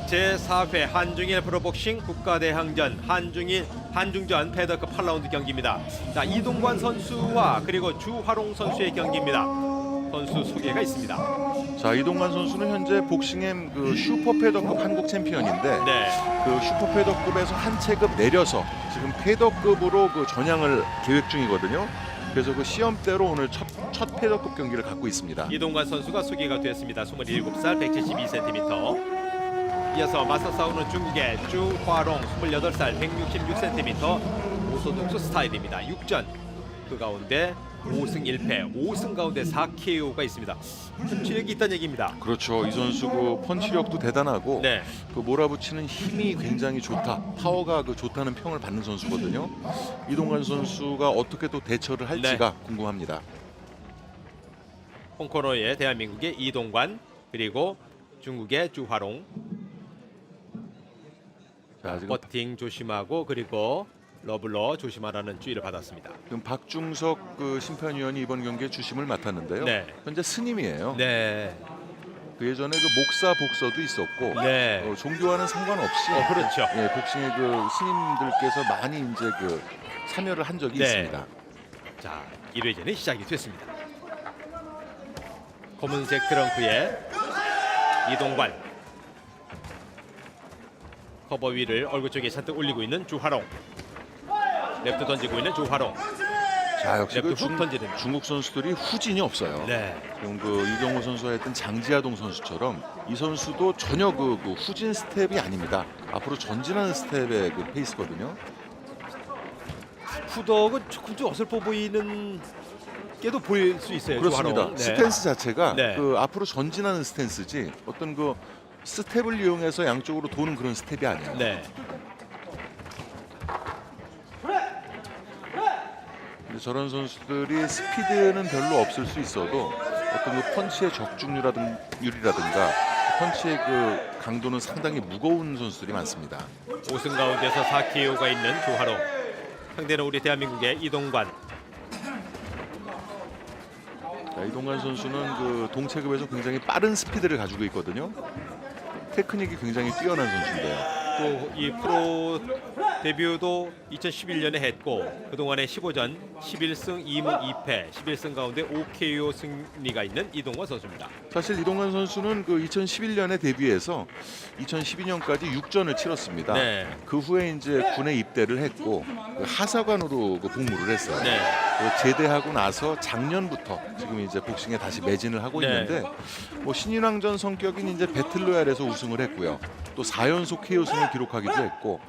제4회 한중일 프로복싱 국가대항전 한중전 패더급 8라운드 경기입니다. 자, 이동관 선수와 그리고 주화롱 선수의 경기입니다. 선수 소개가 있습니다. 자, 이동관 선수는 현재 복싱엠 그 슈퍼 패더급 한국 챔피언인데 네. 그 슈퍼 패더급에서 한 체급 내려서 지금 패더급으로 그 전향을 계획 중이거든요. 그래서 그 시험대로 오늘 첫 패더급 경기를 갖고 있습니다. 이동관 선수가 소개가 되었습니다. 27살 172cm. 이어서 맞서 싸우는 중국의 주화롱 28살 166cm. 오소독스 스타일입니다. 6전 그 가운데 5승 1패, 5승 가운데 4KO가 있습니다. 펀치력이 있다는 얘기입니다. 그렇죠. 이 선수 그 펀치력도 대단하고 네. 그 몰아붙이는 힘이 굉장히 좋다. 파워가 그 좋다는 평을 받는 선수거든요. 이동관 선수가 어떻게 또 대처를 할지가 궁금합니다. 홍코너의 대한민국의 이동관 그리고 중국의 주화롱. 자, 지금 버팅 조심하고 그리고 러블러 조심하라는 주의를 받았습니다. 지금 박중석 그 심판위원이 이번 경기에 주심을 맡았는데요. 네. 현재 스님이에요. 네. 그 예전에 그 목사 복서도 있었고 네. 종교와는 상관없이 그렇죠. 예, 복싱의 그 스님들께서 많이 이제 그 참여를 한 적이 네. 있습니다. 자, 1회전이 시작이 됐습니다. 검은색 트렁크에 이동관. 커버 위를 얼굴 쪽에 잔뜩 올리고 있는 주화롱. 랩트 던지고 있는 주화롱. 자, 역시 그 랩트 훅 던지는. 중국 선수들이 후진이 없어요. 네. 지금 그 유경호 선수가 했던 장지하동 선수처럼 이 선수도 전혀 그 후진 스텝이 아닙니다. 앞으로 전진하는 스텝의 그 페이스거든요. 후덕은 조금 좀 어설퍼 보이는 게도 보일 수 있어요. 그렇습니다. 주화롱. 네. 스탠스 자체가 네. 그 앞으로 전진하는 스탠스지 어떤 그 스텝을 이용해서 양쪽으로 도는 그런 스텝이 아니에요. 네. 근데 저런 선수들이 스피드는 별로 없을 수 있어도 어떤 그 펀치의 적중률이라든가 펀치의 그 강도는 상당히 무거운 선수들이 많습니다. 5승 가운데서 4KO가 있는 주화롱. 상대는 우리 대한민국의 이동관. 자, 이동관 선수는 그 동체급에서 굉장히 빠른 스피드를 가지고 있거든요. 테크닉이 굉장히 뛰어난 선수인데요. 또 이 프로 데뷔도 2011년에 했고 그동안에 15전 11승 2무 2패 11승 가운데 5KO 승리가 있는 이동관 선수입니다. 사실 이동관 선수는 그 2011년에 데뷔해서 2012년까지 6전을 치렀습니다. 네. 그 후에 이제 군에 입대를 했고 그 하사관으로 그 복무를 했어요. 네. 그 제대하고 나서 작년부터 지금 이제 복싱에 다시 매진을 하고 네. 있는데 뭐 신인왕전 성격인 이제 배틀로얄에서 우승을 했고요. 또 4연속 KO승을 기록하기도 했고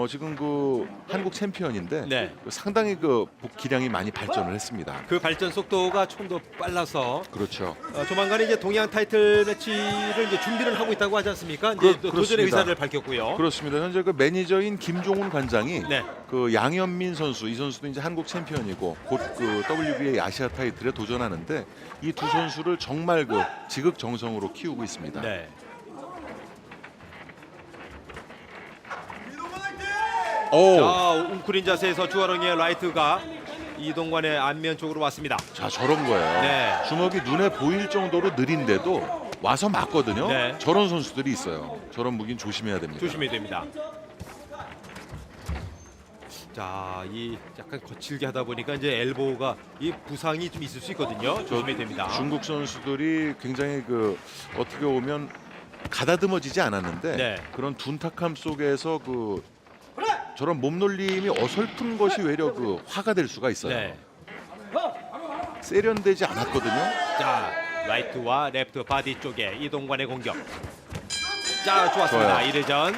지금 그 한국 챔피언인데 네. 상당히 그 기량이 많이 발전을 했습니다. 그 발전 속도가 좀 더 빨라서 그렇죠. 조만간에 이제 동양 타이틀 매치를 이제 준비를 하고 있다고 하지 않습니까? 이제 또 도전의 그렇습니다. 의사를 밝혔고요. 그렇습니다. 현재 그 매니저인 김종훈 관장이 네. 그 양현민 선수, 이 선수도 이제 한국 챔피언이고 곧 그 WBA 아시아 타이틀에 도전하는데 이 두 선수를 정말 그 지극정성으로 키우고 있습니다. 네. 오, 자, 웅크린 자세에서 주화롱의 라이트가 이동관의 안면 쪽으로 왔습니다. 자 저런 거예요. 네. 주먹이 눈에 보일 정도로 느린데도 와서 맞거든요. 네. 저런 선수들이 있어요. 저런 무기는 조심해야 됩니다. 조심해야 됩니다. 자, 이 약간 거칠게 하다 보니까 이제 엘보가 이 부상이 좀 있을 수 있거든요. 조심해야 됩니다. 중국 선수들이 굉장히 그 어떻게 보면 가다듬어지지 않았는데 네. 그런 둔탁함 속에서 그 저런 몸놀림이 어설픈 것이 외려 그 화가 될 수가 있어요. 네. 세련되지 않았거든요. 자, 라이트와 레프트 바디 쪽에 이동관의 공격. 자, 좋았습니다. 좋아요. 1회전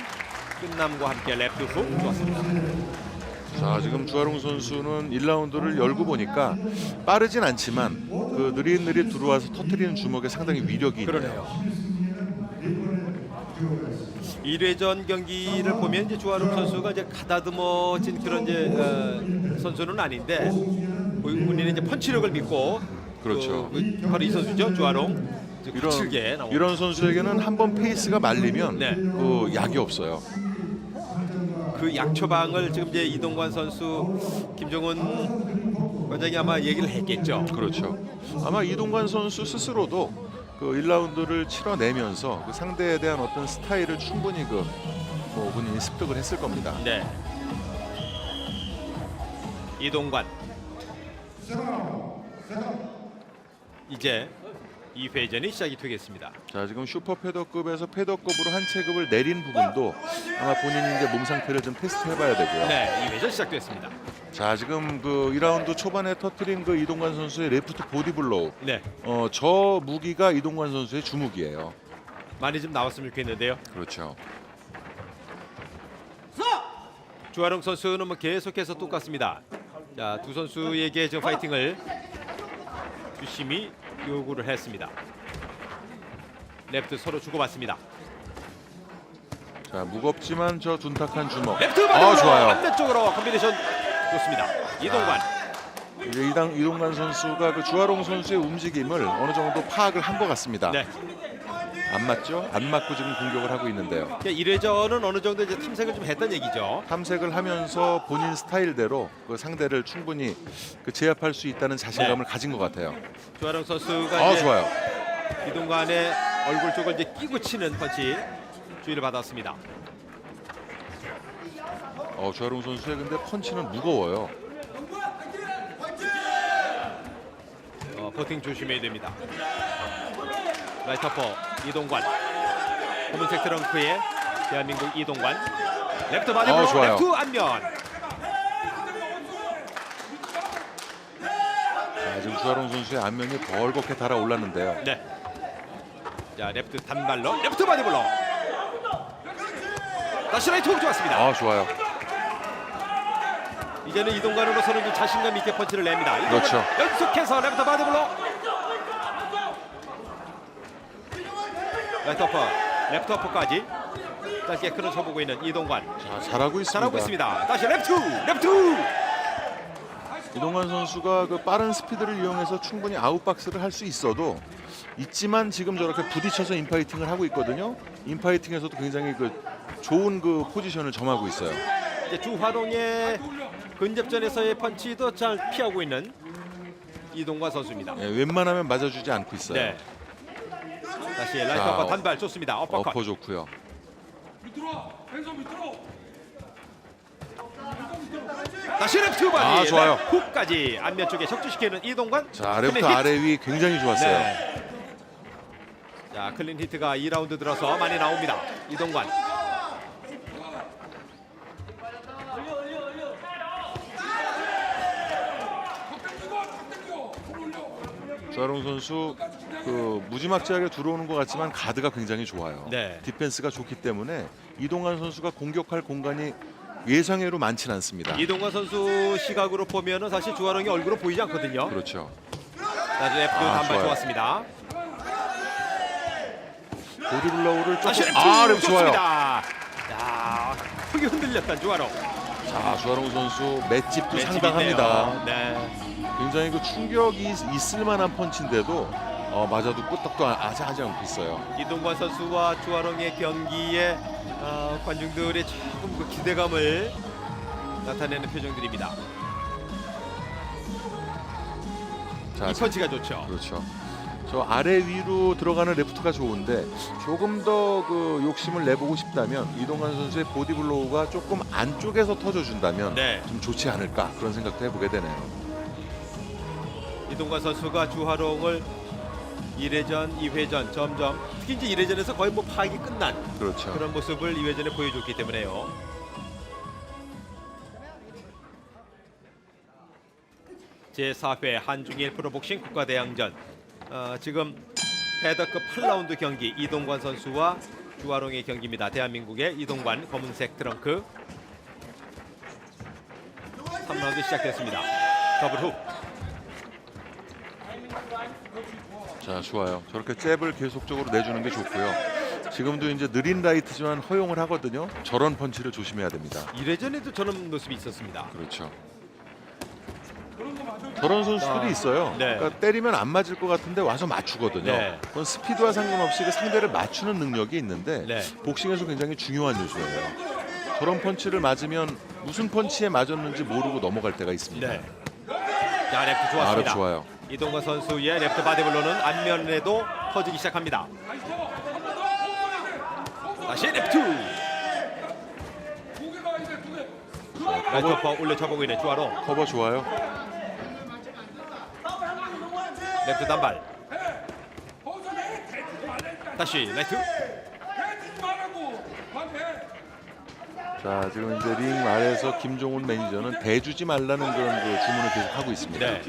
끝남과 함께 레프트 훅 좋았습니다. 자, 지금 주화롱 선수는 1라운드를 열고 보니까 빠르진 않지만 그 느릿느릿 들어와서 터뜨리는 주먹에 상당히 위력이 있네요. 그러네요. 1회전 경기를 보면 이제 주화롱 선수가 이제 가다듬어진 그런 이제 선수는 아닌데 본인은 이제 펀치력을 믿고 그렇죠. 바로 이 선수죠. 주화롱. 거칠게 나오고. 이런 선수에게는 한번 페이스가 말리면 네. 그 약이 없어요. 그 약초방을 지금 이제 이동관 선수, 김종훈 원장이 아마 얘기를 했겠죠. 그렇죠. 아마 이동관 선수 스스로도 그 1라운드를 치러내면서 그 상대에 대한 어떤 스타일을 충분히 뭐 본인이 습득을 했을 겁니다. 네. 이동관. 이제 2회전이 시작이 되겠습니다. 자, 지금 슈퍼 패더급에서 패더급으로 한 체급을 내린 부분도 아마 본인이 이제 몸 상태를 좀 테스트해봐야 되고요. 네, 2회전 시작됐습니다. 자, 지금 그 2라운드 초반에 터트린 그 이동관 선수의 레프트 보디 블로우. 네, 저 무기가 이동관 선수의 주무기예요. 많이 좀 나왔으면 좋겠는데요. 그렇죠. 주하롱 선수는 뭐 계속해서 똑같습니다. 자, 두 선수에게 지금 파이팅을 유심히 요구를 했습니다. 레프트 서로 주고받습니다. 자, 무겁지만 저 둔탁한 주먹. 레프트 바디로 좋아요. 반대쪽으로 컨비네이션 좋습니다. 이동관. 이제 이동관 선수가 그 주하롱 선수의 움직임을 어느 정도 파악을 한 것 같습니다. 네. 안 맞죠? 안 맞고 지금 공격을 하고 있는데요. 1회전은 어느 정도 이제 탐색을 좀 했던 얘기죠. 탐색을 하면서 본인 스타일대로 그 상대를 충분히 그 제압할 수 있다는 자신감을 가진 것 같아요. 주하롱 선수가 이제 좋아요. 이동관의 얼굴 쪽을 이제 끼고 치는 펀치 주의를 받았습니다. 주하롱 선수의 근데 펀치는 무거워요. 버팅 조심해야 됩니다. 라이트어퍼 이동관. 검은색 트렁크의 대한민국 이동관. 레프트 바디로 좋아요. 레프트 안면. 자, 지금 주하롱 선수의 안면이 벌겋게 달아올랐는데요. 네. 자, 레프트 단발로 레프트 바디블로. 다시 라이트 훅 좋았습니다. 좋아요. 이제는 이동관으로서는 좀 자신감 있게 펀치를 냅니다. 이동관 그렇죠. 연속해서 레프트 바디블로. 라이트 어퍼, 레프트 어퍼까지 짧게 크는 쳐보고 있는 이동관. 자, 잘하고 있습니다. 잘하고 있습니다. 다시 레프트. 이동관 선수가 그 빠른 스피드를 이용해서 충분히 아웃박스를 할 수 있지만 지금 저렇게 부딪혀서 인파이팅을 하고 있거든요. 인파이팅에서도 굉장히 그 좋은 그 포지션을 점하고 있어요. 이제 주화동의 근접전에서의 펀치도 잘 피하고 있는 이동관 선수입니다. 웬만하면 맞아주지 않고 있어요. 네. 다시 라이트 어퍼 단발 좋습니다. 어퍼컷. 어퍼 좋고요. 다시 레프트 바디. 좋아요. 훅까지 안면 쪽에 적중시키는 이동관. 자, 레프트 클린 히트. 아래 위 굉장히 좋았어요. 네. 자, 클린 히트가 2라운드 들어서 많이 나옵니다. 이동관. 주하롱 선수 그 무지막지하게 들어오는 것 같지만 가드가 굉장히 좋아요. 네. 디펜스가 좋기 때문에 이동관 선수가 공격할 공간이 예상외로 많지는 않습니다. 이동관 선수 시각으로 보면은 사실 주하롱이 얼굴로 보이지 않거든요. 그렇죠. 자, 레프트 단발 좋아요. 좋았습니다. 보디블로우를 다시 조금 레프트 좋아요. 좋습니다. 야, 크게 흔들렸던 주하롱. 자, 주하롱 선수 맷집도 맷집인데요. 상당합니다. 네. 굉장히 그 충격이 있을 만한 펀치인데도 맞아도 끄떡도 하지 않고 있어요. 이동관 선수와 주하롱의 경기에 관중들의 조금 그 기대감을 나타내는 표정들입니다. 자, 이 펀치가 좋죠. 그렇죠. 저 아래 위로 들어가는 레프트가 좋은데 조금 더 그 욕심을 내보고 싶다면 이동관 선수의 보디블로우가 조금 안쪽에서 터져준다면 네. 좀 좋지 않을까 그런 생각도 해보게 되네요. 이동관 선수가 주하롱을 1회전, 2회전 점점 특히 이제 1회전에서 거의 뭐 파악이 끝난 그렇죠. 그런 모습을 2회전에 보여줬기 때문에요. 제4회 한중일 프로복싱 국가대항전 지금 패더급 8라운드 경기 이동관 선수와 주하롱의 경기입니다. 대한민국의 이동관 검은색 트렁크 3라운드 시작됐습니다. 더블 훅. 자, 좋아요. 저렇게 잽을 계속적으로 내주는 게 좋고요. 지금도 이제 느린 라이트지만 허용을 하거든요. 저런 펀치를 조심해야 됩니다. 1회전에도 저런 모습이 있었습니다. 그렇죠. 저런 선수들이 있어요. 네. 그러니까 때리면 안 맞을 것 같은데 와서 맞추거든요. 네. 그건 스피드와 상관없이 그 상대를 맞추는 능력이 있는데 네. 복싱에서 굉장히 중요한 요소예요. 저런 펀치를 맞으면 무슨 펀치에 맞았는지 모르고 넘어갈 때가 있습니다. 네. 자, 레프트 좋았습니다. 좋아요. 이동관 선수의 레프트 바디블로는 안면에도 터지기 시작합니다. 다시 레프트. 라이트오퍼 올려 쳐보고 있는 주아롱. 커버 좋아요. 레프트 단발. 다시 라이트. 자, 지금 이제 링 아래에서 김종훈 매니저는 대주지 말라는 그런 그 주문을 계속 하고 있습니다. 네.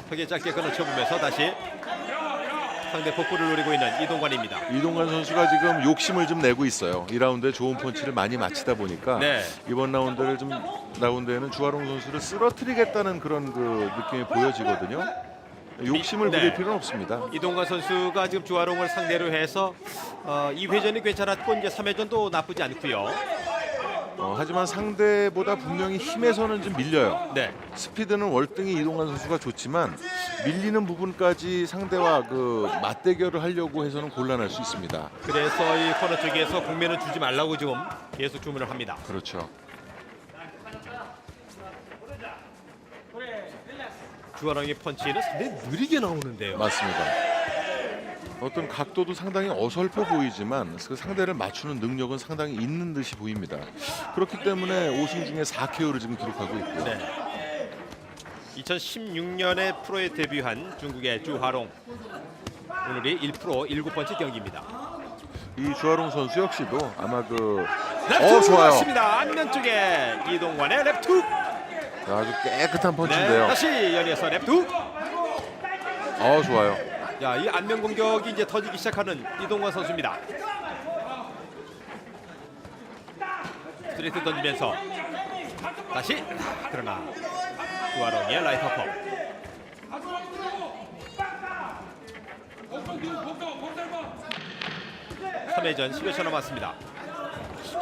크게 짧게 끊어쳐보면서 다시 상대 복부를 노리고 있는 이동관입니다. 이동관 선수가 지금 욕심을 좀 내고 있어요. 2라운드에 좋은 펀치를 많이 맞히다 보니까 네. 이번 라운드에는 주아롱 선수를 쓰러뜨리겠다는 그런 그 느낌이 보여지거든요. 욕심을 네. 부릴 필요는 없습니다. 이동관 선수가 지금 주아롱을 상대로 해서 2회전이 괜찮았고 이제 3회전도 나쁘지 않고요. 하지만 상대보다 분명히 힘에서는 좀 밀려요. 네. 스피드는 월등히 이동관 선수가 좋지만 밀리는 부분까지 상대와 그 맞대결을 하려고 해서는 곤란할 수 있습니다. 그래서 이 코너 쪽에서 공면을 주지 말라고 지금 계속 주문을 합니다. 그렇죠. 주아롱의 펀치는 상당히 느리게 나오는데요. 맞습니다. 어떤 각도도 상당히 어설퍼 보이지만 그 상대를 맞추는 능력은 상당히 있는 듯이 보입니다. 그렇기 때문에 5승 중에 4KO를 지금 기록하고 있고요. 네. 2016년에 프로에 데뷔한 중국의 주화롱. 오늘이 1프로 7번째 경기입니다. 이 주아롱 선수 역시도 아마 그 랩투 좋아요. 맞습니다. 안면 쪽에 이동관의 랩투. 아주 깨끗한 네, 펀치인데요. 다시 연이어서 랩투. 좋아요. 자, 이 안면 공격이 이제 터지기 시작하는 이동관 선수입니다. 스트레이트 던지면서 다시 그러나 주아롱의 라이트 어퍼. 3회전 10여 초 남았습니다.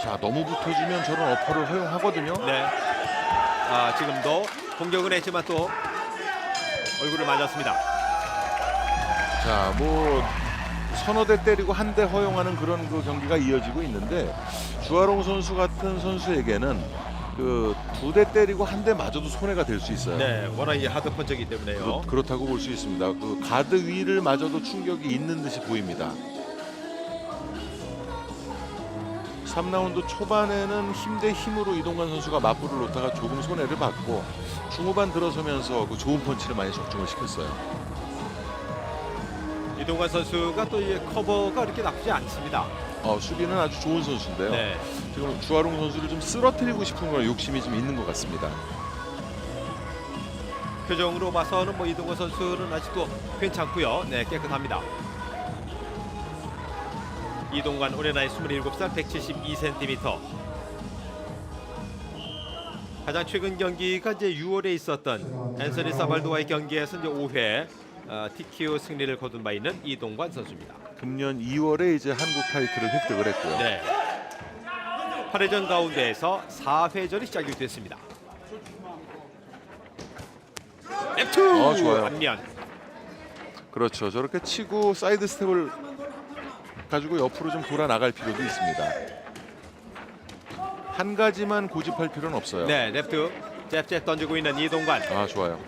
자, 너무 붙어주면 저런 어퍼를 허용하거든요. 네. 지금도 공격은 했지만 또 얼굴을 맞았습니다. 자, 뭐 서너 대 때리고 한 대 허용하는 그런 그 경기가 이어지고 있는데 주아롱 선수 같은 선수에게는 그 2대 때리고 한 대 맞아도 손해가 될 수 있어요. 네, 워낙 이 하드 펀치이기 때문에요. 그렇다고 볼 수 있습니다. 그 가드 위를 맞아도 충격이 있는 듯이 보입니다. 3라운드 초반에는 힘 대 힘으로 이동관 선수가 맞불을 놓다가 조금 손해를 받고 중후반 들어서면서 그 좋은 펀치를 많이 적중을 시켰어요. 이동관 선수가 또 이 커버가 그렇게 나쁘지 않습니다. 수비는 아주 좋은 선수인데요. 네. 지금 주아롱 선수를 좀 쓰러뜨리고 싶은 그런 욕심이 좀 있는 것 같습니다. 표정으로 봐서는 뭐 이동관 선수는 아직도 괜찮고요. 네, 깨끗합니다. 이동관 올해 나이 27살 172cm. 가장 최근 경기가 이제 6월에 있었던 앤서니 사발도와의 경기에서 이제 5회 TKO 승리를 거둔 바 있는 이동관 선수입니다. 금년 2월에 이제 한국 타이틀을 획득을 했고요. 네. 8회전 가운데에서 4회전이 시작이 됐습니다. 랩투 좋아요. 안면. 그렇죠. 저렇게 치고 사이드 스텝을 가지고 옆으로 좀 돌아 나갈 필요도 있습니다. 한 가지만 고집할 필요는 없어요. 네, 랩투 잽잽 던지고 있는 이동관. 좋아요.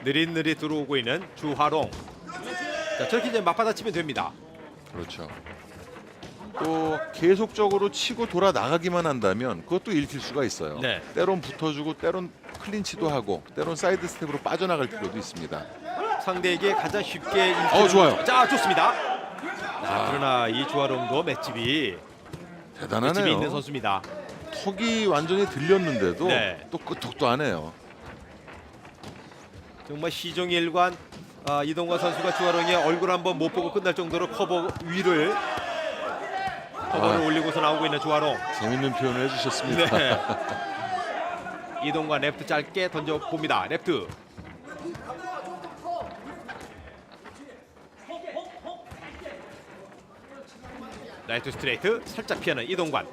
느릿느릿 들어오고 있는 주화롱. 자, 저렇게 이제 맞받아치면 됩니다. 그렇죠. 또 계속적으로 치고 돌아 나가기만 한다면 그것도 읽힐 수가 있어요. 네. 때론 붙어주고 때론 클린치도 하고 때론 사이드 스텝으로 빠져나갈 필요도 있습니다. 상대에게 가장 쉽게 인기를 좋아요. 자, 좋습니다. 자, 그러나 이 주화롱도 맷집이 대단하네요. 있는 선수입니다. 턱이 완전히 들렸는데도 네. 또 끄떡도 안 해요. 정말 시종일관 이동관 선수가 주화롱의 얼굴 한번 못 보고 끝날 정도로 커버 위를 커버를 올리고서 나오고 있는 주화롱. 재밌는 표현을 해주셨습니다. 네. 이동관 레프트 짧게 던져봅니다. 레프트. 라이트 스트레이트 살짝 피하는 이동관.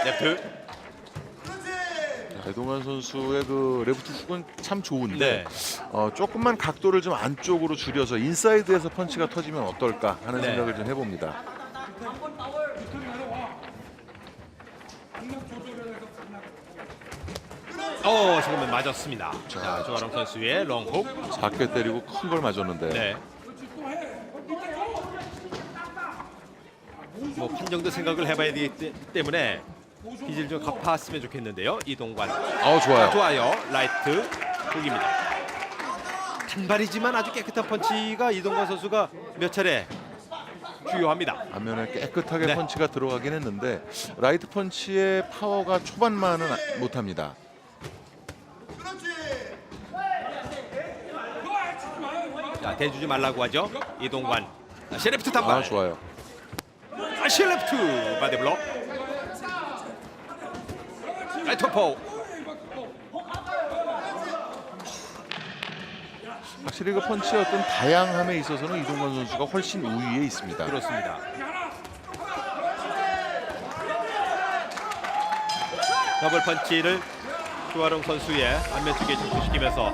레프트. 이동관 선수의 그 레프트 훅은 참 좋은데 네. 조금만 각도를 좀 안쪽으로 줄여서 인사이드에서 펀치가 터지면 어떨까 하는 네. 생각을 좀 해봅니다. 지금은 맞았습니다. 자, 조아롱 선수의 롱훅. 작게 때리고 큰 걸 맞았는데. 네. 뭐 판정도 생각을 해봐야 되기 때문에 빚을 좀 갚았으면 좋겠는데요. 이동관. 좋아요. 좋아요. 라이트 훅입니다. 단발이지만 아주 깨끗한 펀치가 이동관 선수가 몇 차례 주요합니다. 앞면에 깨끗하게 네. 펀치가 들어가긴 했는데 라이트 펀치의 파워가 초반만은 못합니다. 자, 대주지 말라고 하죠. 이동관. 시레프트 단발. 좋아요. 시레프트 바디블록. 라이트 포. 확실히 그 펀치의 어떤 다양함에 있어서는 이동관 선수가 훨씬 우위에 있습니다. 그렇습니다. 더블 펀치를 조아롱 선수의 안면 쪽에 집중시키면서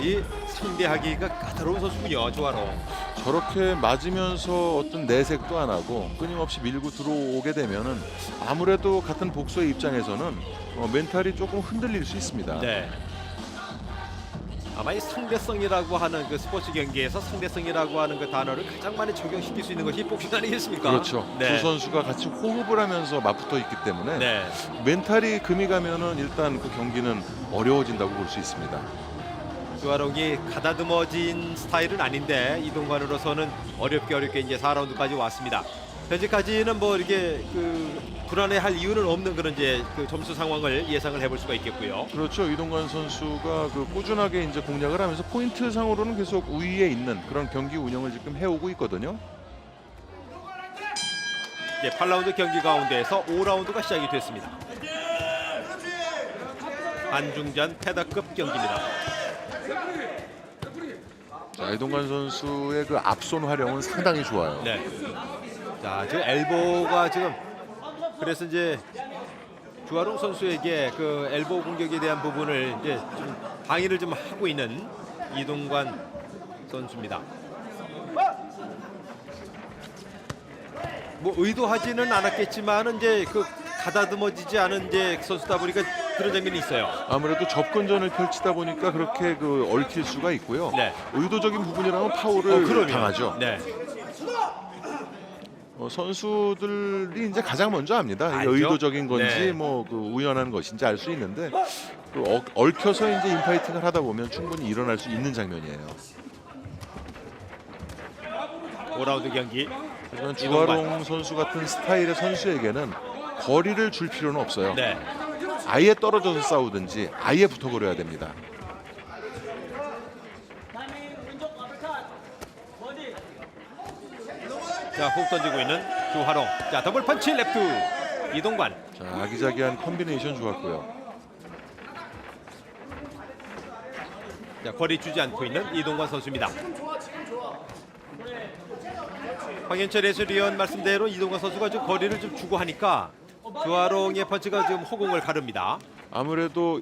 이 상대하기가 까다로운 선수군요. 조아롱. 저렇게 맞으면서 어떤 내색도 안 하고 끊임없이 밀고 들어오게 되면은 아무래도 같은 복서의 입장에서는 멘탈이 조금 흔들릴 수 있습니다. 네. 아마 이 상대성이라고 하는 그 스포츠 경기에서 상대성이라고 하는 그 단어를 가장 많이 적용시킬 수 있는 것이 복싱 아니겠습니까? 그렇죠. 네. 두 선수가 같이 호흡을 하면서 맞붙어 있기 때문에 네. 멘탈이 금이 가면은 일단 그 경기는 어려워진다고 볼 수 있습니다. 조아롱이 가다듬어진 스타일은 아닌데 이동관으로서는 어렵게 이제 4라운드까지 왔습니다. 현재까지는 뭐 이렇게 불안해할 이유는 없는 그런 이제 점수 상황을 예상을 해볼 수가 있겠고요. 그렇죠. 이동관 선수가 꾸준하게 이제 공략을 하면서 포인트 상으로는 계속 우위에 있는 그런 경기 운영을 지금 해오고 있거든요. 이제 8라운드 경기 가운데에서 5라운드가 시작이 됐습니다. 안중전 패더급 경기입니다. 자, 이동관 선수의 그 앞손 활용은 상당히 좋아요. 네. 자, 지금 엘보가 지금 그래서 이제 주아롱 선수에게 그 엘보 공격에 대한 부분을 이제 좀 방해를 좀 하고 있는 이동관 선수입니다. 뭐 의도하지는 않았겠지만은 이제 가다듬어지지 않은 이제 선수다 보니까 그런 장면이 있어요. 아무래도 접근전을 펼치다 보니까 그렇게 얽힐 수가 있고요. 네. 의도적인 부분이라면 파울을 그럼요. 당하죠. 네. 선수들이 이제 가장 먼저 압니다. 이게 알죠? 의도적인 건지 네. 우연한 것인지 알 수 있는데 얽혀서 이제 인파이팅을 하다 보면 충분히 일어날 수 있는 장면이에요. 5라운드 경기. 하지만 주아롱 선수 같은 스타일의 선수에게는 거리를 줄 필요는 없어요. 네. 아예 떨어져서 싸우든지 아예 붙어버려야 됩니다. 자, 훅 던지고 있는 주화롱. 자, 더블 펀치 랩트 이동관. 자, 아기자기한 컨비네이션 좋았고요. 자, 거리 주지 않고 있는 이동관 선수입니다. 황현철 해설위원 말씀대로 이동관 선수가 좀 거리를 좀 주고 하니까 주화롱의 펀치가 지금 허공을 가릅니다. 아무래도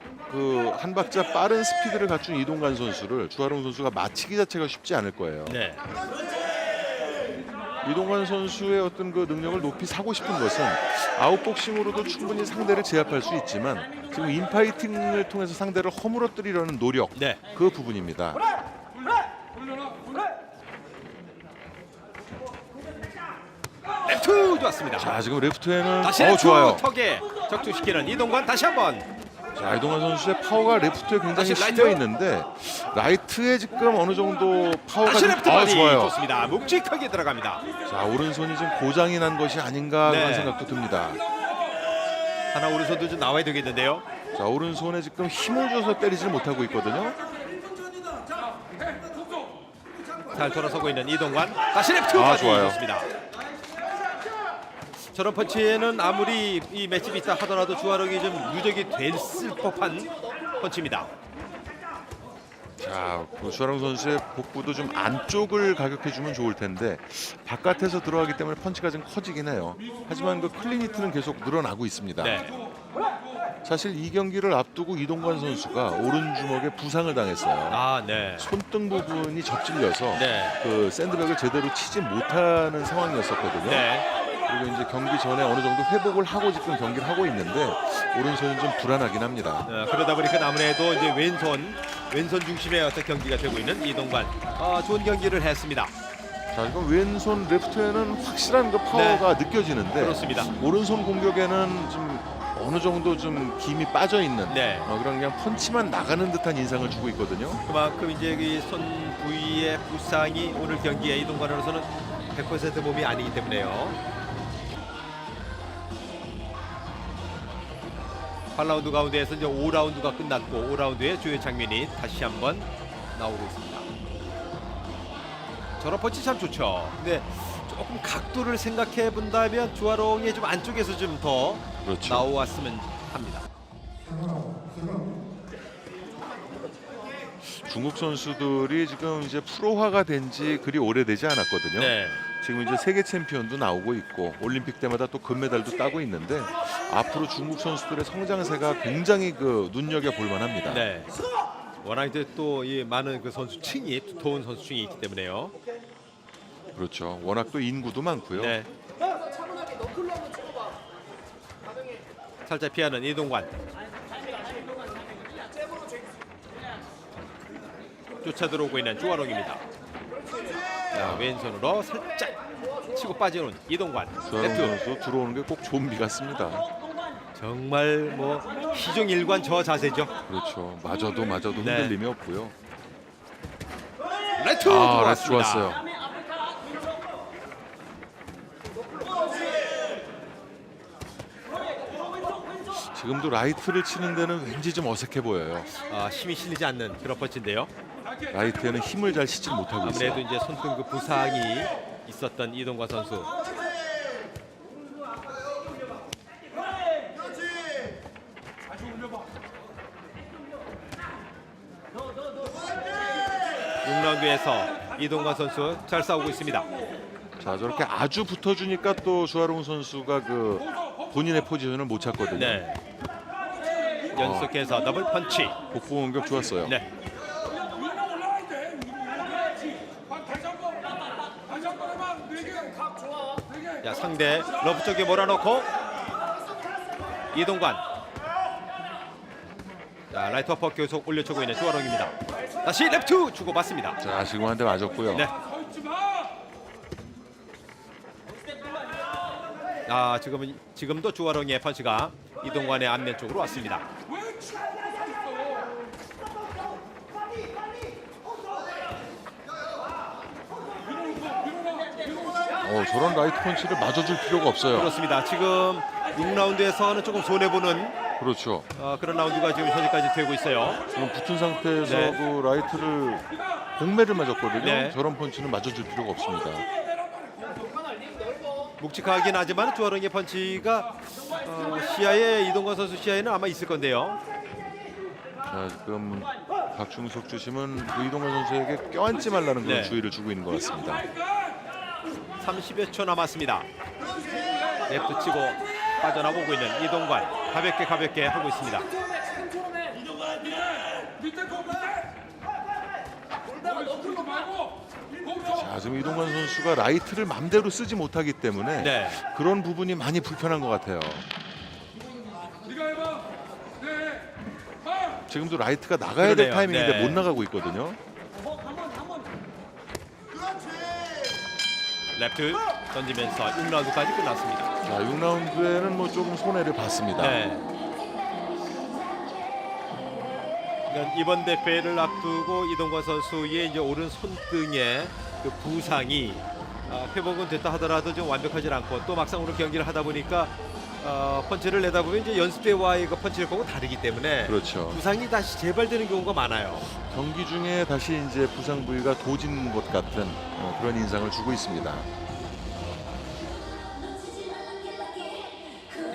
한 박자 빠른 스피드를 갖춘 이동관 선수를 주아롱 선수가 맞히기 자체가 쉽지 않을 거예요. 네. 이동관 선수의 어떤 능력을 높이 사고 싶은 것은 아웃복싱으로도 충분히 상대를 제압할 수 있지만 지금 인파이팅을 통해서 상대를 허물어뜨리려는 노력, 네. 그 부분입니다. 랩트 좋았습니다. 자, 지금 레프트에는 다시 랩트 좋아요. 턱에 적중시키는 이동관 다시 한번. 자, 이동관 선수의 파워가 레프트에 굉장히 다시 실려 라이트. 있는데 라이트에 지금 어느 정도 파워가 다시 좀 랩트 바디 좋아요. 좋습니다. 묵직하게 들어갑니다. 자, 오른손이 좀 고장이 난 것이 아닌가 네. 그런 생각도 듭니다. 하나 오른손도 좀 나와야 되겠는데요. 자, 오른손에 지금 힘을 줘서 때리질 못하고 있거든요. 잘 돌아서고 있는 이동관 다시 랩트 바디 좋아요. 좋습니다. 저런 펀치에는 아무리 이 맷집이 있다 하더라도 주화롱이 좀 누적이 됐을 법한 펀치입니다. 자, 주아롱 선수의 복부도 좀 안쪽을 가격해주면 좋을 텐데 바깥에서 들어가기 때문에 펀치가 좀 커지긴 해요. 하지만 클린 히트는 계속 늘어나고 있습니다. 네. 사실 이 경기를 앞두고 이동관 선수가 오른 주먹에 부상을 당했어요. 아, 네. 손등 부분이 접질려서 네. 그 샌드백을 제대로 치지 못하는 상황이었었거든요. 네. 그리고 이제 경기 전에 어느 정도 회복을 하고 지금 경기를 하고 있는데 오른손이 좀 불안하긴 합니다. 그러다 보니까 아무래도 이제 왼손 중심의 어떤 경기가 되고 있는 이동관. 좋은 경기를 했습니다. 자, 이건 왼손 레프트에는 확실한 그 파워가 느껴지는데 그렇습니다. 오른손 공격에는 좀 어느 정도 좀 김이 빠져 있는 네. 그런 그냥 펀치만 나가는 듯한 인상을 주고 있거든요. 그만큼 이제 이 손 부위의 부상이 오늘 경기에 이동관으로서는 100% 몸이 아니기 때문에요. 8라운드 가운데에서 이제 5라운드가 끝났고 5라운드의 주요 장면이 다시 한번 나오고 있습니다. 저런 펀치 참 좋죠. 근데 조금 각도를 생각해 본다면 주아롱이 좀 안쪽에서 좀 더 그렇죠. 나왔으면 합니다. 중국 선수들이 지금 이제 프로화가 된 지 그리 오래되지 않았거든요. 네. 지금 이제 세계 챔피언도 나오고 있고 올림픽 때마다 또 금메달도 따고 있는데 앞으로 중국 선수들의 성장세가 굉장히 그 눈여겨 볼 만합니다. 네. 워낙 이제 또 이 많은 그 선수층이 두터운 선수층이 있기 때문에요. 그렇죠. 워낙 또 인구도 많고요. 네. 살짝 피하는 이동관. 쫓아 들어오고 있는 주아롱입니다. 자, 왼손으로 살짝 치고 빠지는 이동관. 주아롱 레프트. 선수 들어오는 게 꼭 좀비 같습니다. 정말 뭐 희종일관 저 자세죠. 그렇죠. 맞아도 네. 흔들림이 없고요. 레프트 레프트 좋았습니다. 좋았어요. 지금도 라이트를 치는 데는 왠지 좀 어색해 보여요. 힘이 실리지 않는 그런 펀치인데요. 라이트에는 힘을 잘 싣지 못하고 있어요. 아무래도 이제 손등 그 부상이 있었던 이동관 선수. (6라운드에서) 이동관 선수 잘 싸우고 있습니다. 자, 저렇게 아주 붙어주니까 또 주아롱 선수가 그 본인의 포지션을 못 찾거든요. 네. 연속해서 더블 펀치. 복부 공격 좋았어요. 네. 자, 상대 러브 쪽에 몰아넣고 이동관. 자, 라이트 어퍼 계속 올려주고 있는 주아롱입니다. 다시 레프트 주고 받습니다. 자, 지금 한 대 맞았고요. 네. 지금도 주아롱의 펀치가 이동관의 안면 쪽으로 왔습니다. 저런 라이트 펀치를 맞아줄 필요가 없어요. 그렇습니다. 지금 6라운드에서는 조금 손해보는 그렇죠. 그런 라운드가 지금 현재까지 되고 있어요. 지금 붙은 상태에서 네. 그 라이트를 공매를 맞았거든요. 네. 저런 펀치는 맞아줄 필요가 없습니다. 묵직하긴 하지만 주아롱의 펀치가 시야에 이동관 선수 시야에는 아마 있을 건데요. 자, 지금 박중석 주심은 그 이동관 선수에게 껴안지 말라는 그런 네. 주의를 주고 있는 것 같습니다. 30여 초 남았습니다. 랩도 치고 빠져나오고 있는 이동관. 가볍게 하고 있습니다. 자, 지금 이동관 선수가 라이트를 맘대로 쓰지 못하기 때문에 네. 그런 부분이 많이 불편한 것 같아요. 지금도 라이트가 나가야 될 그러네요. 타이밍인데 네. 못 나가고 있거든요. 랩트 던지면서 6라운드까지 끝났습니다. 자, 6라운드에는 뭐 조금 손해를 봤습니다. 네. 그러니까 이번 대회를 앞두고 이동관 선수의 이제 오른 손등의 그 부상이 회복은 됐다 하더라도 좀 완벽하지 않고 또 막상 오늘 경기를 하다 보니까 펀치를 내다 보면 이제 연습 때와의 그 펀치력하고 다르기 때문에 그렇죠. 부상이 다시 재발되는 경우가 많아요. 경기 중에 다시 이제 부상 부위가 도진 것 같은 그런 인상을 주고 있습니다.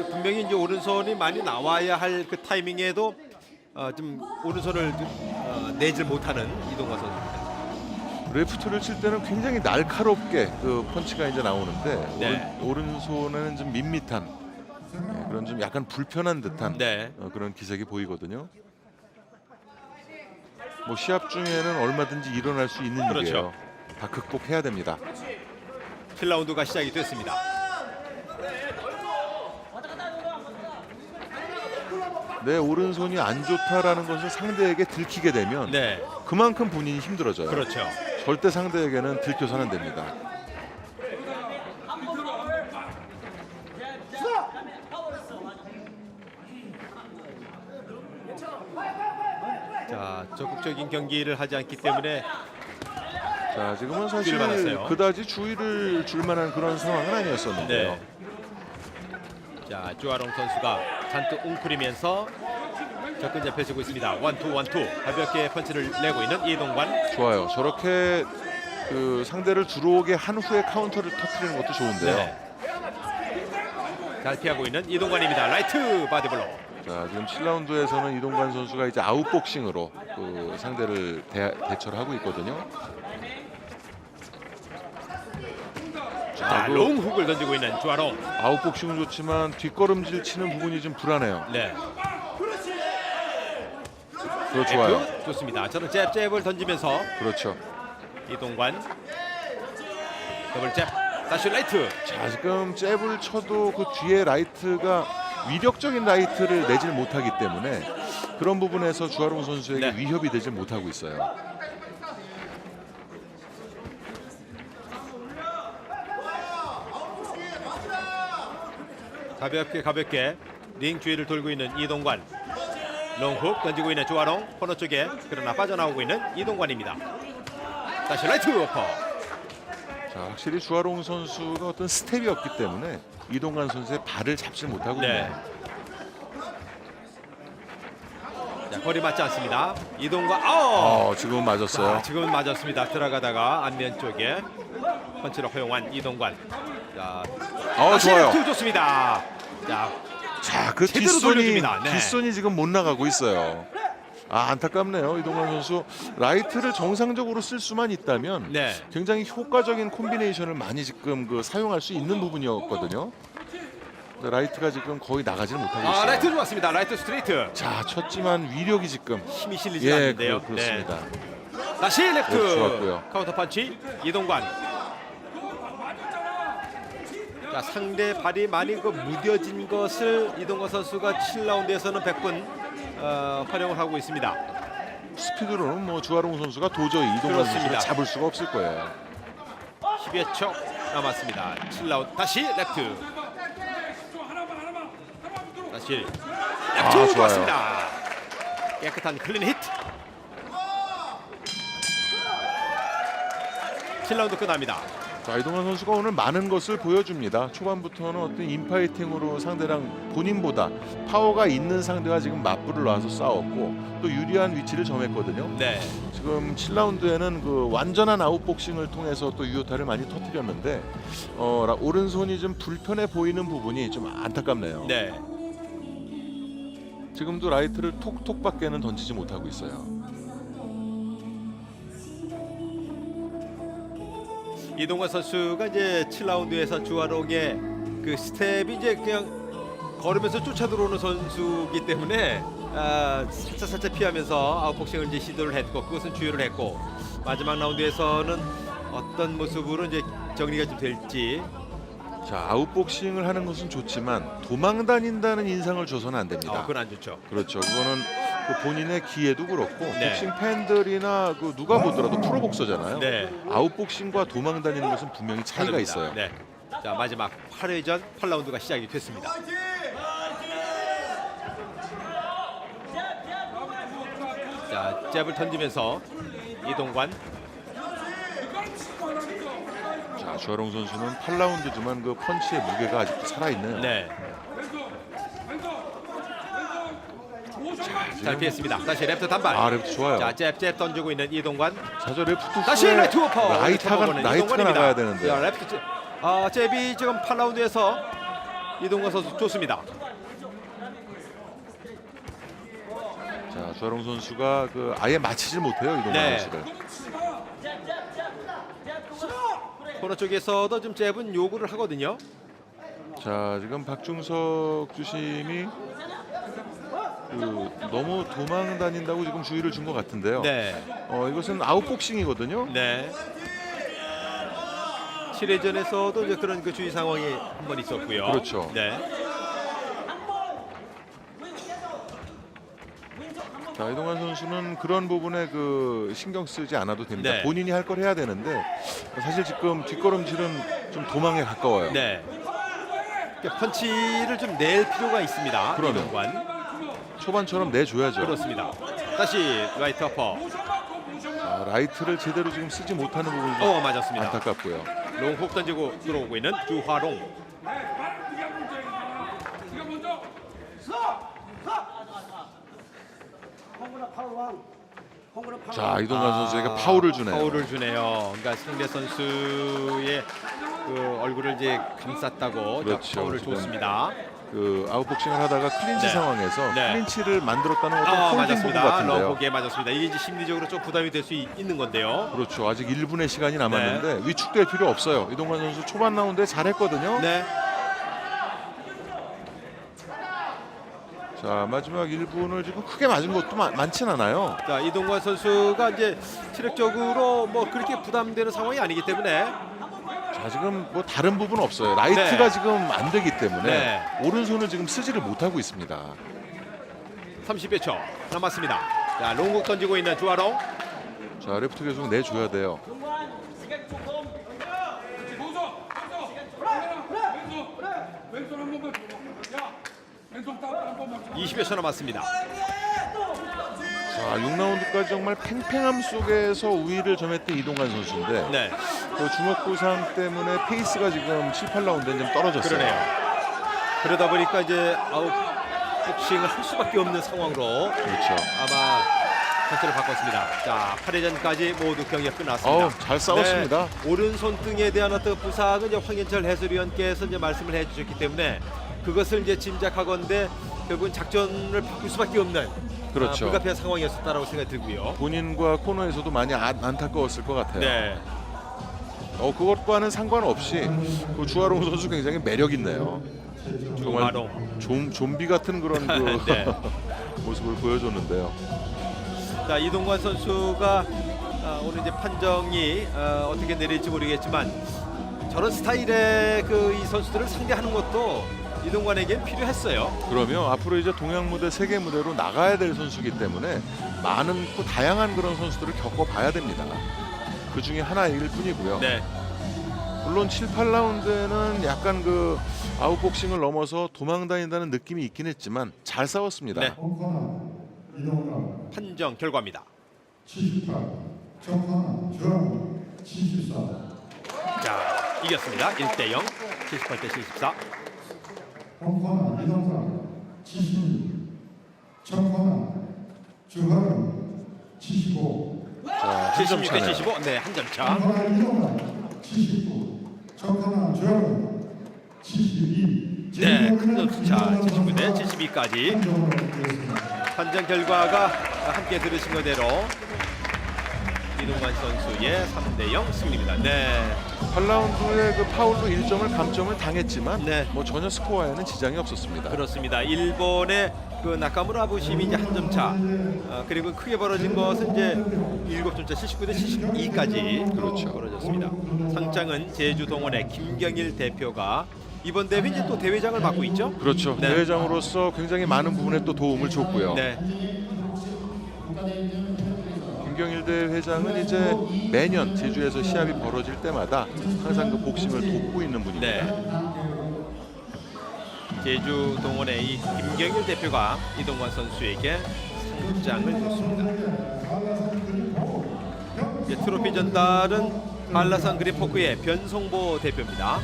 분명히 이제 오른손이 많이 나와야 할 그 타이밍에도 좀 오른손을 내질 못하는 이동관 선수입니다. 레프트를 칠 때는 굉장히 날카롭게 그 펀치가 이제 나오는데 네. 오른손에는 좀 밋밋한 그런 좀 약간 불편한 듯한 네. 그런 기색이 보이거든요. 뭐 시합 중에는 얼마든지 일어날 수 있는 그렇죠. 일이에요. 다 극복해야 됩니다. 7라운드가 시작이 됐습니다. 내 오른손이 안 좋다라는 것을 상대에게 들키게 되면 네. 그만큼 본인이 힘들어져요. 그렇죠. 절대 상대에게는 들켜서는 안 됩니다. 자, 적극적인 경기를 하지 않기 때문에 자, 지금은 사실 받았어요. 그다지 주의를 줄 만한 그런 상황은 아니었었는데요. 네. 자, 주아롱 선수가 잔뜩 웅크리면서 접근자 펼치고 있습니다. 원투 원투 가볍게 펀치를 내고 있는 이동관. 좋아요. 저렇게 그 상대를 들어오게 한 후에 카운터를 터뜨리는 것도 좋은데요. 네. 잘 피하고 있는 이동관입니다. 라이트 바디블로. 자, 지금 7라운드에서는 이동관 선수가 이제 아웃복싱으로 그 상대를 대처를 하고 있거든요. 자, 그 롱훅을 던지고 있는 주아롱. 아웃복싱은 좋지만 뒷걸음질 치는 부분이 좀 불안해요. 네. 그거 좋아요. F 좋습니다. 저는 잽을 던지면서 그렇죠. 이동관 더블 잽 다시 라이트. 자, 지금 잽을 쳐도 그 뒤에 라이트가 위력적인 라이트를 내질 못하기 때문에 그런 부분에서 주아롱 선수에게 네. 위협이 되질 못하고 있어요. 가볍게 링 주위를 돌고 있는 이동관. 롱훅 던지고 있는 주아롱 코너 쪽에, 그러나 빠져나오고 있는 이동관입니다. 다시 라이트 어퍼. 자, 확실히 주아롱 선수가 어떤 스텝이 없기 때문에 이동관 선수의 발을 잡지 못하고 네. 있네요. 자, 거리 맞지 않습니다. 이동관. 지금 맞았어요. 자, 지금은 맞았습니다. 들어가다가 안면 쪽에 펀치를 허용한 이동관. 자, 다시 좋아요. 레프트 좋습니다. 자, 그 제대로 돌려줍니다. 네. 뒷손이 지금 못 나가고 있어요. 안타깝네요. 이동관 선수 라이트를 정상적으로 쓸 수만 있다면 네. 굉장히 효과적인 콤비네이션을 많이 지금 사용할 수 있는 부분이었거든요. 근데 라이트가 지금 거의 나가지는 못하고 있어요. 라이트 좋았습니다. 라이트 스트레이트. 자, 쳤지만 위력이 지금 힘이 실리지 않는데요. 그렇습니다. 네. 다시 레프트. 좋았고요. 카운터 펀치 이동관. 자, 상대 발이 많이 무뎌진 것을 이동관 선수가 7라운드에서는 100분 활용을 하고 있습니다. 스피드로는 뭐 주아롱 선수가 도저히 이동관 그렇습니다. 선수를 잡을 수가 없을 거예요. 10여 초 남았습니다. 7라운드 다시 레프트. 다시 레프트 좋아요. 좋았습니다. 깨끗한 클린 히트. 7라운드 끝납니다. 자, 이동관 선수가 오늘 많은 것을 보여줍니다. 초반부터는 어떤 인파이팅으로 상대랑 본인보다 파워가 있는 상대와 지금 맞불을 놔서 싸웠고 또 유리한 위치를 점했거든요. 네. 지금 7라운드에는 그 완전한 아웃복싱을 통해서 또 유효타를 많이 터뜨렸는데 오른손이 좀 불편해 보이는 부분이 좀 안타깝네요. 네. 지금도 라이트를 톡톡밖에는 던지지 못하고 있어요. 이동관 선수가 이제 7라운드에서 주아롱의 그 스텝이 이제 그냥 걸으면서 쫓아 들어오는 선수이기 때문에 살짝 피하면서 아웃복싱을 이제 시도를 했고 그것은 주의를 했고 마지막 라운드에서는 어떤 모습으로 이제 정리가 좀 될지. 자, 아웃복싱을 하는 것은 좋지만 도망 다닌다는 인상을 줘서는 안 됩니다. 그건 안 좋죠. 그렇죠. 그거는 그 본인의 기회도 그렇고 네. 복싱 팬들이나 그 누가 보더라도 프로복서잖아요. 네. 아웃복싱과 도망 다니는 것은 분명히 차이가 다릅니다. 있어요. 네. 자, 마지막 8회전 8라운드가 시작이 됐습니다. 자, 잽을 던지면서 이동관. 자, 주아롱 선수는 8라운드지만 그 펀치의 무게가 아직도 살아있네요. 네. 잘 피했습니다. 다시 레프트 단발. 레프트 좋아요. 자, 잽 던지고 있는 이동관. 자, 저 레프트 다시 후에 라이트 오퍼. 라이트가 나가야 되는데. 자, 레프트 잽이 지금 8라운드에서 이동관 선수 좋습니다. 자, 주아롱 선수가 그 아예 맞히질 못해요, 이동관 네. 선수를. 코너 쪽에서도 좀 잽은 요구를 하거든요. 자, 지금 박중석 주심이 너무 도망 다닌다고 지금 주의를 준 것 같은데요. 네. 이것은 아웃복싱이거든요. 네. 7회전에서도 이제 그런 그 주의 상황이 한 번 있었고요. 그렇죠. 네. 자, 이동환 선수는 그런 부분에 신경 쓰지 않아도 됩니다. 네. 본인이 할 걸 해야 되는데 사실 지금 뒷걸음질은 좀 도망에 가까워요. 네. 그러니까 펀치를 좀 낼 필요가 있습니다. 그러면. 이동관. 초반처럼 내줘야죠. 그렇습니다. 다시 라이트 어퍼. 자, 라이트를 제대로 지금 쓰지 못하는 부분이 좀 맞았습니다. 안타깝고요. 롱훅 던지고 들어오고 있는 주화롱. 자, 이동환 선수에게 파울을 주네요. 파울을 주네요. 그러니까 상대 선수의 그 얼굴을 이제 감쌌다고 그렇죠. 파울을 지금 줬습니다. 아웃복싱을 하다가 클린치 네. 상황에서 네. 클린치를 만들었다는 어떤 홀딩 부분 맞았습니다. 같은데요. 러브에 맞았습니다. 이게 이제 심리적으로 좀 부담이 될 수 있는 건데요. 그렇죠. 아직 1분의 시간이 남았는데 위축될 필요 없어요. 이동관 선수 초반 라운드에 잘했거든요. 네. 자, 마지막 1분을 지금 크게 맞은 것도 많진 않아요. 자, 이동관 선수가 이제 체력적으로 뭐 그렇게 부담되는 상황이 아니기 때문에 자, 지금 뭐 다른 부분 없어요. 라이트가 네. 지금 안 되기 때문에 네. 오른손을 지금 쓰지를 못하고 있습니다. 30여 초 남았습니다. 자, 롱훅 던지고 있는 주화롱. 자, 레프트 계속 내줘야 돼요. 20여 초 남았습니다. 자, 6라운드까지 정말 팽팽함 속에서 우위를 점했던 이동관 선수인데 네. 그 주먹 부상 때문에 페이스가 지금 7, 8라운드에 좀 떨어졌어요. 그러네요. 그러다 보니까 이제 아웃복싱을 할 수밖에 없는 상황으로 그렇죠. 아마 전체를 바꿨습니다. 자, 8회전까지 모두 경기가 끝났습니다. 잘 싸웠습니다. 네, 오른손 등에 대한 어떤 부상은 이제 황현철 해설위원께서 이제 말씀을 해주셨기 때문에 그것을 이제 짐작하건대 결국은 작전을 바꿀 수밖에 없는 그렇죠. 불가피한 상황이었다라고 생각이 들고요. 본인과 코너에서도 많이 안타까웠을 것 같아요. 네. 그것과는 상관없이 그 주하롱 선수 굉장히 매력 있네요. 정말 주화롱. 좀비 같은 그런 네. 모습을 보여줬는데요. 자, 이동관 선수가 오늘 이제 판정이 어떻게 내릴지 모르겠지만 저런 스타일의 이 선수들을 상대하는 것도 이동관에겐 필요했어요. 그러면 앞으로 이제 동양 무대, 세계 무대로 나가야 될 선수이기 때문에 많은 다양한 그런 선수들을 겪어봐야 됩니다. 그 중에 하나일 뿐이고요. 네. 물론 7, 8라운드는 약간 아웃복싱을 넘어서 도망다닌다는 느낌이 있긴 했지만 잘 싸웠습니다. 네. 판정 결과입니다. 78, 정환, 정, 74. 자, 이겼습니다. 1대0, 78대 74. 홍건아, 이동상, 72. 정환아, 주하름, 75. 자, 76대 75. 네, 한 점 차. 홍건아, 이동상, 79. 정환아, 주하름, 72. 네, 큰 점수 차. 79대 72까지. 판정 결과가 함께 들으신 그대로 이동관 선수의 3대0 승리입니다. 네. 8라운드에 파울로 1점을 감점을 당했지만 네. 뭐 전혀 스코어에는 지장이 없었습니다. 그렇습니다. 일본의 나카무라 부심이 이제 한 점 차. 그리고 크게 벌어진 것은 이제 7점 차 79대 72까지 그렇죠. 벌어졌습니다. 상장은 제주동원의 김경일 대표가 이번 대회 이제 또 대회장을 맡고 있죠. 그렇죠. 네. 대회장으로서 굉장히 많은 부분에 또 도움을 줬고요. 네. 김경일 대회장은 이제 매년 제주에서 시합이 벌어질 때마다 항상 복싱을 돕고 있는 분입니다. 네. 제주동원의 이 김경일 대표가 이동관 선수에게 상장을 줬습니다. 이제 트로피 전달은 한라산 그린포크의 변성보 대표입니다.